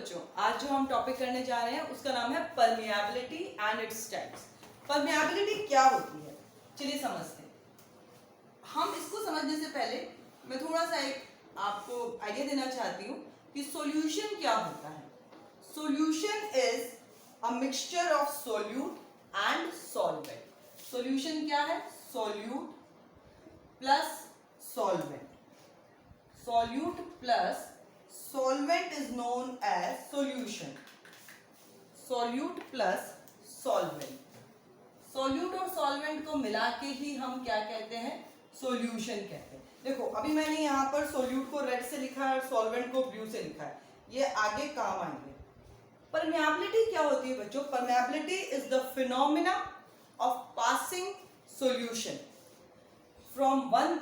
बच्चों, आज जो हम टॉपिक करने जा रहे हैं उसका नाम है permeability and its types. Permeability क्या होती है, चलिए समझते हैं। हम इसको समझने से पहले मैं थोड़ा सा एक आपको आइडिया देना चाहती हूँ कि सॉल्यूशन क्या होता है। Solution is a mixture of solute and solvent. Solution क्या है? Solute plus solvent. solute plus solvent is known as solution. solute plus solvent. solute और solvent को मिला के ही हम क्या कहते हैं? solution कहते हैं। देखो अभी मैंने यहाँ पर solute को रेड से लिखा है और solvent को ब्लू से लिखा है, ये आगे काम आएंगे। permeability क्या होती है बच्चों? permeability is the phenomena of passing solution from one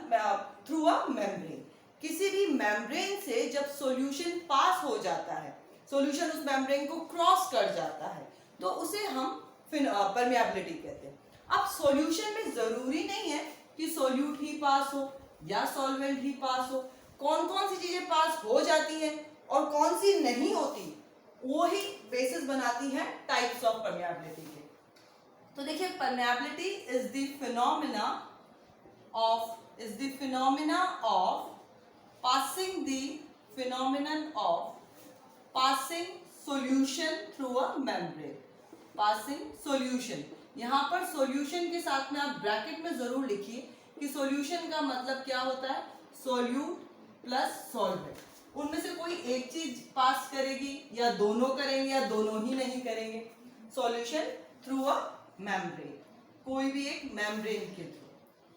through a membrane. किसी भी मेम्ब्रेन से जब सॉल्यूशन पास हो जाता है, सॉल्यूशन उस मेम्ब्रेन को क्रॉस कर जाता है, तो उसे हम परमिएबिलिटी कहते हैं। अब सॉल्यूशन में जरूरी नहीं है कि सॉल्यूट ही पास हो या सॉल्वेंट ही पास हो। कौन कौन सी चीजें पास हो जाती हैं और कौन सी नहीं होती, वो ही बेसिस बनाती है टाइप्स ऑफ परमिएबिलिटी के। तो देखिए, permeability is the phenomena of passing solution through a membrane. passing solution, यहाँ पर solution के साथ में आप ब्रैकेट में जरूर लिखिए कि solution का मतलब क्या होता है? solute plus solvent। उनमें से कोई एक चीज पास करेगी या दोनों करेंगे या दोनों ही नहीं करेंगे। solution through a membrane, कोई भी एक membrane के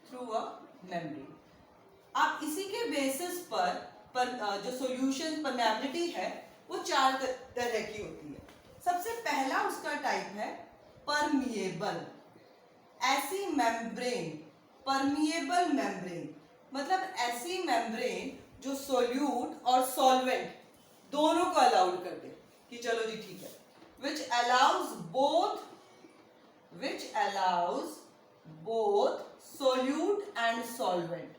through a membrane। आप इसी के बेसिस पर जो सॉल्यूशन परमिएबिलिटी है वो चार तरह की होती है। सबसे पहला उसका टाइप है परमिएबल। ऐसी मेम्ब्रेन, परमिएबल मेम्ब्रेन मतलब ऐसी मेम्ब्रेन जो सोल्यूट और सॉल्वेंट दोनों को अलाउड कर दे कि चलो जी ठीक है। Which allows both solute and solvent,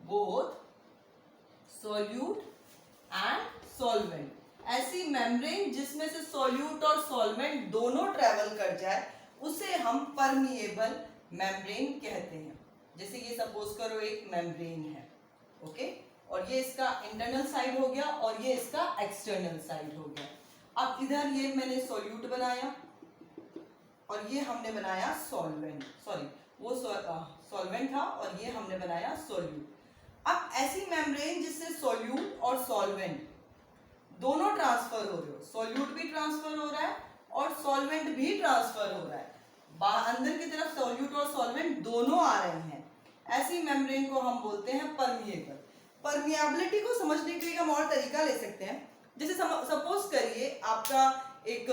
both solute and solvent। ऐसी मेम्ब्रेन जिसमें से सोल्यूट और सॉल्वेंट दोनों ट्रेवल कर जाए उसे हम परमिएबल मेम्ब्रेन कहते हैं। जैसे ये सपोज करो एक मेम्ब्रेन है, ओके, और ये इसका इंटरनल साइड हो गया और ये इसका एक्सटर्नल साइड हो गया। अब इधर ये मैंने सोल्यूट बनाया और ये हमने बनाया सॉल्वेंट, सॉरी वो सॉल्वेंट था और ये हमने बनाया सोल्यूट। अब ऐसी मेम्ब्रेन जिससे सोल्यूट और सॉल्वेंट दोनों ट्रांसफर हो रहे हो, सोल्यूट भी ट्रांसफर हो रहा है और सॉल्वेंट भी ट्रांसफर हो रहा है, अंदर की तरफ सोल्यूट और सॉल्वेंट दोनों आ रहे हैं, ऐसी मेम्ब्रेन को हम बोलते हैं परमिएबल। परमिएबिलिटी को समझने के लिए हम और तरीका ले सकते हैं। जैसे सपोज करिए आपका एक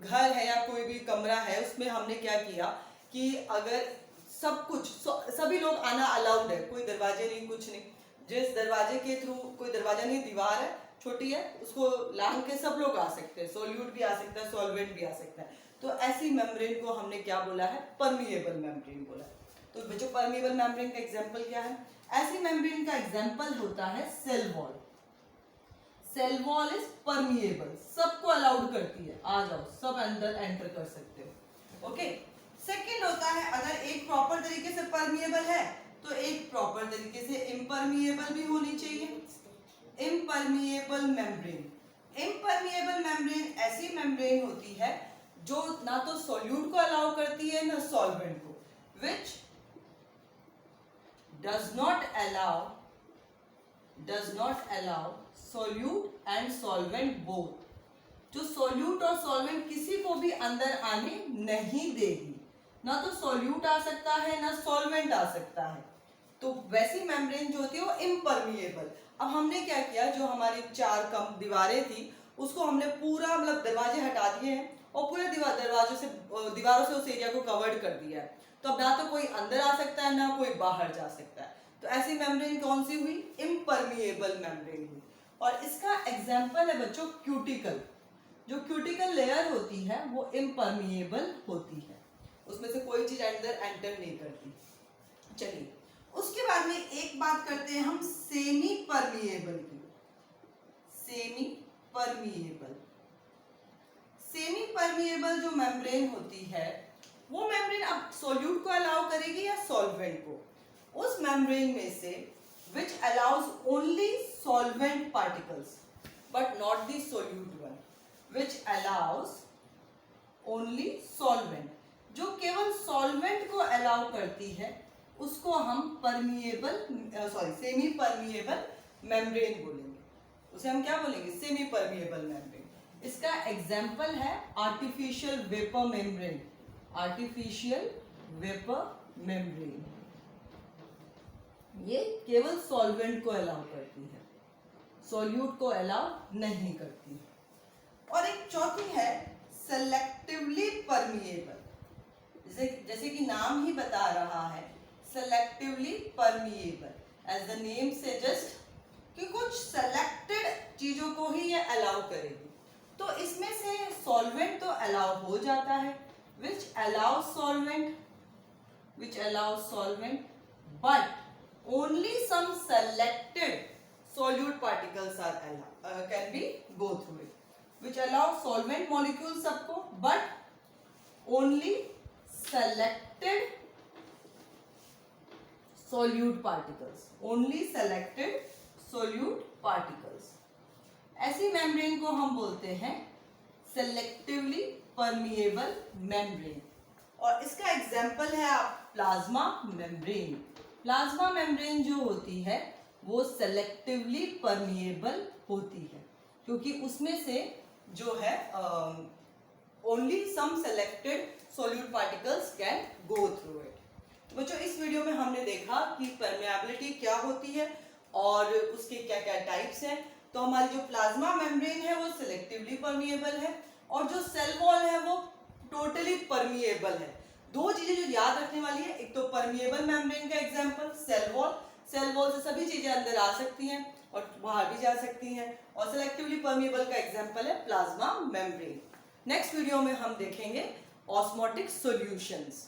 घर है या कोई भी कमरा है, उसमें हमने क्या किया कि अगर सब कुछ सभी लोग आना अलाउड है, कोई दरवाजे नहीं कुछ नहीं, जिस दरवाजे के थ्रू, कोई दरवाजा नहीं दीवार है छोटी है, उसको लांग के सब लोग आ सकते हैं, सोल्यूट भी आ सकता है, सॉल्वेंट भी आ सकता है। तो ऐसी मेम्ब्रेन को हमने क्या बोला है? परमिएबल मेम्ब्रेन बोला है। तो बच्चों परमिएबल मेम्ब्रेन का एग्जांपल क्या है? ऐसी मेम्ब्रेन का एग्जांपल होता है cell wall. Cell wall is permeable, सबको अलाउड करती है, आ जाओ सब अंदर एंटर कर सकते हो, ओके। सेकेंड होता है, अगर एक प्रॉपर तरीके से परमिएबल है तो एक प्रॉपर तरीके से इम्परमिएबल भी होनी चाहिए। Impermeable membrane. इम्परमिएबल मेम्ब्रेन ऐसी मेम्ब्रेन होती है जो ना तो सोल्यूट को अलाउ करती है ना सॉल्वेंट को, which does not allow solute and solvent both. जो सोल्यूट और सॉल्वेंट किसी को भी अंदर आने नहीं देगी, ना तो सोल्यूट आ सकता है ना सॉल्वेंट आ सकता है। तो वैसी मेम्ब्रेन जो होती है वो इम्परमिएबल। अब हमने क्या किया, जो हमारी चार दीवारें थी उसको हमने पूरा मतलब दरवाजे हटा दिए हैं और पूरे दीवारों से उस एरिया को कवर्ड कर दिया है। तो अब ना तो कोई अंदर आ सकता है ना कोई बाहर जा सकता है। तो ऐसी मेम्ब्रेन कौन सी हुई? इम्परमिएबल मेम्ब्रेन हुई। और इसका एग्जाम्पल है बच्चों क्यूटिकल। जो क्यूटिकल लेयर होती है वो इम्परमिएबल होती है, उसमें से कोई चीज अंदर एंटर नहीं करती। चलिए उसके बाद में एक बात करते हैं हम सेमी परमिएबल की। सेमी परमिएबल सेमी परमिएबल जो मेम्ब्रेन होती है वो मेम्ब्रेन अब सॉल्यूट को अलाउ करेगी या सॉल्वेंट को? उस मेम्ब्रेन में से which allows only solvent particles but not the solute one, which allows only solvent, जो केवल सॉल्वेंट को अलाउ करती है उसको हम सेमी परमिएबल मेम्ब्रेन बोलेंगे। उसे हम क्या बोलेंगे? Semi permeable membrane. इसका एग्जाम्पल है artificial vapour membrane. Artificial vapour membrane ये केवल सॉल्वेंट को अलाउ करती है, सॉल्यूट को अलाउ नहीं करती। और एक चौथी है सेलेक्टिवली परमिएबल। जैसे कि नाम ही बता रहा है, selectively permeable, as the name suggest कि कुछ सेलेक्टेड चीजों को ही ये अलाउ करेगी। तो इसमें से सॉल्वेंट तो अलाउ हो जाता है, which allow solvent but only some selected solute particles are can be go through it, which allow solvent molecules सबको, but only selected solute particles, only selected solute particles। ऐसी मेम्ब्रेन को हम बोलते हैं selectively permeable membrane। और इसका example है plasma membrane. Plasma membrane जो होती है वो सेलेक्टिवली परमिएबल होती है, क्योंकि उसमें से जो है only some selected solute particles can go through it. बच्चों, इस वीडियो में हमने देखा कि परमेबिलिटी क्या होती है और उसके क्या क्या टाइप्स हैं। तो हमारी जो प्लाज्मा मेम्ब्रेन है वो सेलेक्टिवली परमिएबल है और जो सेल वॉल है वो टोटली परमिएबल है। दो चीजें जो याद रखने वाली है, एक तो परमिएबल मेम्ब्रेन का एग्जांपल सेल वॉल से सभी चीजें अंदर आ सकती हैं और बाहर भी जा सकती हैं, और सेलेक्टिवली परमिएबल का एग्जांपल है प्लाज्मा मेम्ब्रेन। नेक्स्ट वीडियो में हम देखेंगे ऑस्मोटिक सॉल्यूशंस।